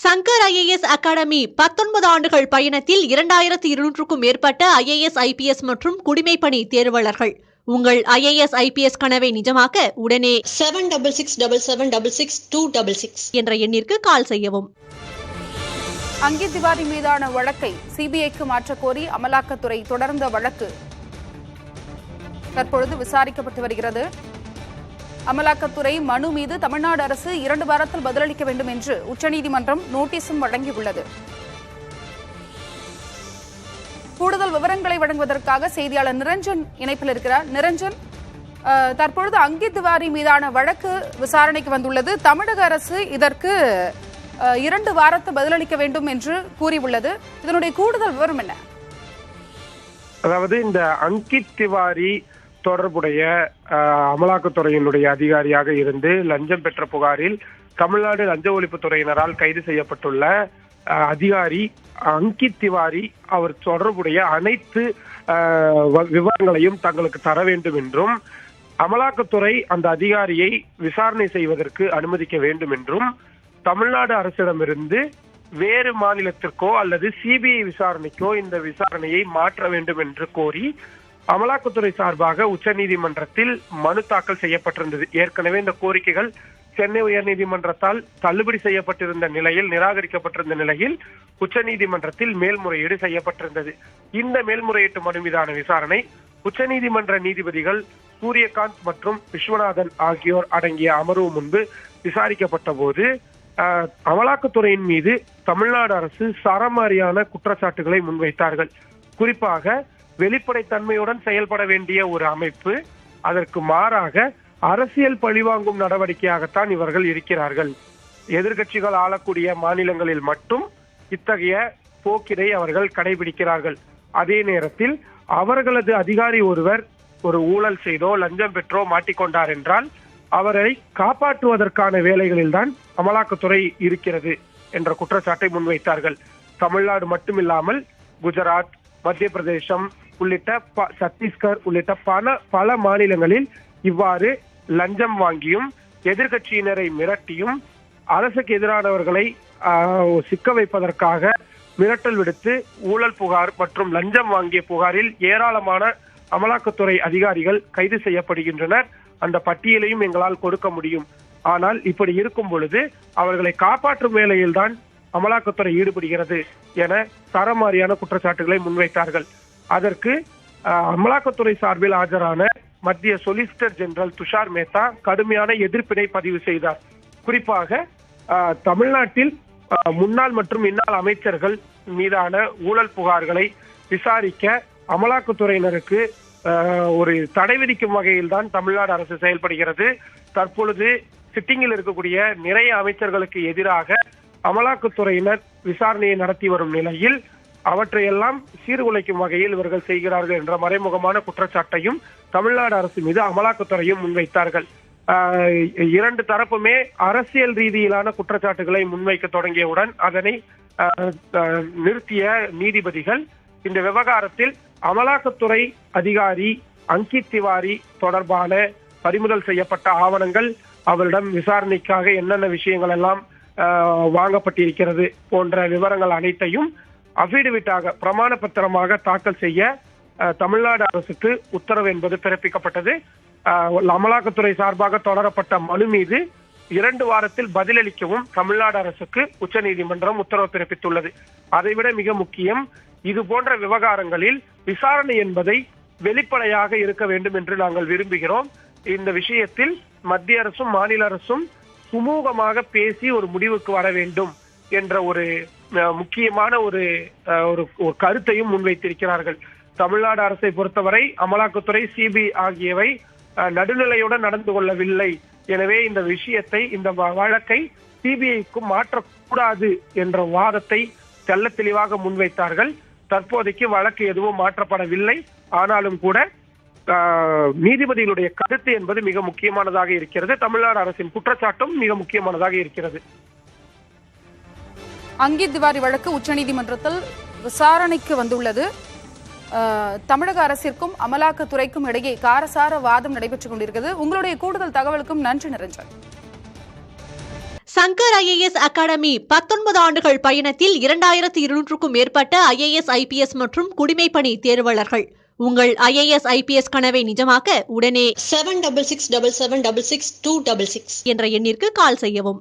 Shankar IAS academy 19 ஆண்டுகள் பயணத்தில் 2200க்கும் மேற்பட்ட IAS IPS மற்றும் குடிமைப்பணி தேர்வாளர்கள். உங்கள் IAS IPS கனவை நிஜமாக்க உடனே 7667766266 என்ற எண்ணிற்கு கால் செய்யவும். அங்கித் திவாரி மீதான வழக்கை CBIக்கு மாற்றக் கோரி அமலாக்கத்துறை தொடர்ந்த வழக்கு தற்பொழுது விசாரிக்கப்பட்டு வருகிறது. அமலாக்கத்துறை மனு மீது தமிழ்நாடு அரசு 2 வாரத்தில் பதிலளிக்க வேண்டும் என்று உச்சநீதிமன்றம் நோட்டீஸும் வழங்கியுள்ளது. கூடுதல் விவரங்களை வழங்குவதற்காக செய்தியாளர் நிரஞ்சன் இணைப்பில் இருக்கிறார். நிரஞ்சன், தற்பொழுது அங்கித் திவாரி மீதான வழக்கு விசாரணைக்கு வந்துள்ளது. தமிழக அரசு இதற்கு 2 வாரத்தை பதிலளிக்க வேண்டும் என்று கூறியுள்ளது. இதனுடைய கூடுதல் விவரம் என்ன? அதாவது இந்த அங்கித் திவாரி தொடர்புடைய அமலாக்கத்துறையினுடைய அதிகாரியாக இருந்து லஞ்சம் பெற்ற புகாரில் தமிழ்நாடு லஞ்ச ஒழிப்புத்துறையினரால் கைது செய்யப்பட்டுள்ள அதிகாரி அங்கித் திவாரி அவர் தொடர்புடைய அனைத்து விவரங்களையும் தங்களுக்கு தர வேண்டும் என்றும் அமலாக்கத்துறை அந்த அதிகாரியை விசாரணை செய்வதற்கு அனுமதிக்க வேண்டும் என்றும் தமிழ்நாடு அரசிடமிருந்து வேறு மாநிலத்திற்கோ அல்லது CBI விசாரணைக்கோ இந்த விசாரணையை மாற்ற வேண்டும் என்று கோரி அமலாக்கத்துறை சார்பாக உச்சநீதிமன்றத்தில் மனு தாக்கல் செய்யப்பட்டிருந்தது. ஏற்கனவே இந்த கோரிக்கைகள் சென்னை உயர்நீதிமன்றத்தால் தள்ளுபடி செய்யப்பட்டிருந்த நிலையில், நிராகரிக்கப்பட்டிருந்த நிலையில் உச்சநீதிமன்றத்தில் மேல்முறையீடு செய்யப்பட்டிருந்தது. இந்த மேல்முறையீட்டு மனு மீதான விசாரணை உச்சநீதிமன்ற நீதிபதிகள் சூரியகாந்த் மற்றும் விஸ்வநாதன் ஆகியோர் அடங்கிய அமர்வு முன்பு விசாரிக்கப்பட்ட போது அமலாக்கத்துறையின் மீது தமிழ்நாடு அரசு சரமாரியான குற்றச்சாட்டுகளை முன்வைத்தார்கள். குறிப்பாக வெளிப்படைத்தன்மையுடன் செயல்பட வேண்டிய ஒரு அமைப்பு அதற்கு மாறாக அரசியல் பழிவாங்கும் நடவடிக்கையாகத்தான் இவர்கள் இருக்கிறார்கள். எதிர்கட்சிகள் ஆளக்கூடிய மாநிலங்களில் மட்டும் இத்தகைய போக்கினை அவர்கள் கடைபிடிக்கிறார்கள். அதே நேரத்தில் அவர்களது அதிகாரி ஒருவர் ஒரு ஊழல் செய்தோ லஞ்சம் பெற்றோ மாட்டிக்கொண்டார் என்றால் அவரை காப்பாற்றுவதற்கான வேலைகளில்தான் அமலாக்கத்துறை இருக்கிறது என்ற குற்றச்சாட்டை முன்வைத்தார்கள். தமிழ்நாடு மட்டுமில்லாமல் குஜராத், மத்திய பிரதேசம் உள்ளிட்ட சத்தீஸ்கர் உள்ளிட்ட பல மாநிலங்களில் இவ்வாறு லஞ்சம் வாங்கியும் எதிர்கட்சியினரை மிரட்டியும் அரசுக்கு எதிரானவர்களை சிக்க வைப்பதற்காக மிரட்டல் விடுத்து ஊழல் புகார் மற்றும் லஞ்சம் வாங்கிய புகாரில் ஏராளமான அமலாக்கத்துறை அதிகாரிகள் கைது செய்யப்படுகின்றனர். அந்த பட்டியலையும் எங்களால் கொடுக்க முடியும். ஆனால் இப்படி இருக்கும் பொழுது அவர்களை காப்பாற்றும் வேலையில்தான் அமலாக்கத்துறை ஈடுபடுகிறது என சரமாரியான குற்றச்சாட்டுகளை முன்வைத்தார்கள். அதற்கு அமலாக்கத்துறை சார்பில் ஆஜரான மத்திய சொலிசிட்டர் ஜெனரல் துஷார் மேத்தா கடுமையான எதிர்ப்பினை பதிவு செய்தார். குறிப்பாக தமிழ்நாட்டில் முன்னாள் மற்றும் இன்னாள் அமைச்சர்கள் மீதான ஊழல் புகார்களை விசாரிக்க அமலாக்கத்துறையினருக்கு ஒரு தடை விதிக்கும் வகையில் தான் தமிழ்நாடு அரசு செயல்படுகிறது. தற்பொழுது சிட்டிங்கில் இருக்கக்கூடிய நிறைய அமைச்சர்களுக்கு எதிராக அமலாக்கத்துறையினர் விசாரணையை நடத்தி வரும் நிலையில் அவற்றையெல்லாம் சீர்குலைக்கும் வகையில் இவர்கள் செய்கிறார்கள் என்ற மறைமுகமான குற்றச்சாட்டையும் தமிழ்நாடு அரசு மீது அமலாக்கத்துறையும் முன்வைத்தார்கள். 2 தரப்புமே அரசியல் ரீதியிலான குற்றச்சாட்டுகளை முன்வைக்க தொடங்கியவுடன் அதனை நிறுத்திய நீதிபதிகள் இந்த விவகாரத்தில் அமலாக்கத்துறை அதிகாரி அங்கித் திவாரி தொடர்பான பறிமுதல் செய்யப்பட்ட ஆவணங்கள், அவரிடம் விசாரணைக்காக என்னென்ன விஷயங்கள் எல்லாம் வாங்கப்பட்டிருக்கிறது போன்ற விவரங்கள் அனைத்தையும் அபிடவிட்டாக பிரமாண பத்திரமாக தாக்கல் செய்ய தமிழ்நாடு அரசுக்கு உத்தரவு என்பது பிறப்பிக்கப்பட்டது. அமலாக்கத்துறை சார்பாக தொடரப்பட்ட மனு மீது 2 வாரத்தில் பதிலளிக்கவும் தமிழ்நாடு அரசுக்கு உச்சநீதிமன்றம் உத்தரவு பிறப்பித்துள்ளது. அதைவிட மிக முக்கியம், இது போன்ற விவகாரங்களில் விசாரணை என்பதை வெளிப்படையாக இருக்க வேண்டும் என்று நாங்கள் விரும்புகிறோம். இந்த விஷயத்தில் மத்திய அரசும் மாநில அரசும் சுமூகமாக பேசி ஒரு முடிவுக்கு வர வேண்டும் என்ற ஒரு முக்கியமான ஒரு கருத்தையும் முன்வைத்திருக்கிறார்கள். தமிழ்நாடு அரசை பொறுத்தவரை அமலாக்கத்துறை, CBI ஆகியவை நடுநிலையுடன் நடந்து கொள்ளவில்லை. எனவே இந்த விஷயத்தை, இந்த வழக்கை CBIக்கு மாற்றக்கூடாது என்ற வாதத்தை தெள்ள தெளிவாக முன்வைத்தார்கள். தற்போதைக்கு வழக்கு எதுவும் மாற்றப்படவில்லை. ஆனாலும் கூட நீதிபதிகளுடைய கருத்து என்பது மிக முக்கியமானதாக இருக்கிறது. தமிழ்நாடு அரசின் குற்றச்சாட்டும் மிக முக்கியமானதாக இருக்கிறது. அங்கித் திவாரி வழக்கு உச்சநீதிமன்றத்தில் விசாரணைக்கு வந்துள்ளது. தமிழக அரசிற்கும் அமலாக்கத்துறைக்கும் இடையே காரசார வாதம் நடைபெற்றுக் கொண்டிருக்கிறது. உங்களுடைய கூடுதல் தகவலுக்கும் நன்றி நிரஞ்சன். சங்கர் ஐஏஎஸ் அகாடமி 19 ஆண்டுகள் பயணத்தில் 2200க்கும் மேற்பட்ட ஐஏஎஸ் ஐபிஎஸ் மற்றும் குடிமைப்பணி தேர்வாளர்கள். உங்கள் ஐஏஎஸ் ஐபிஎஸ் கனவை நிஜமாக்க உடனே 7667766266 என்ற எண்ணிற்கு கால் செய்யவும்.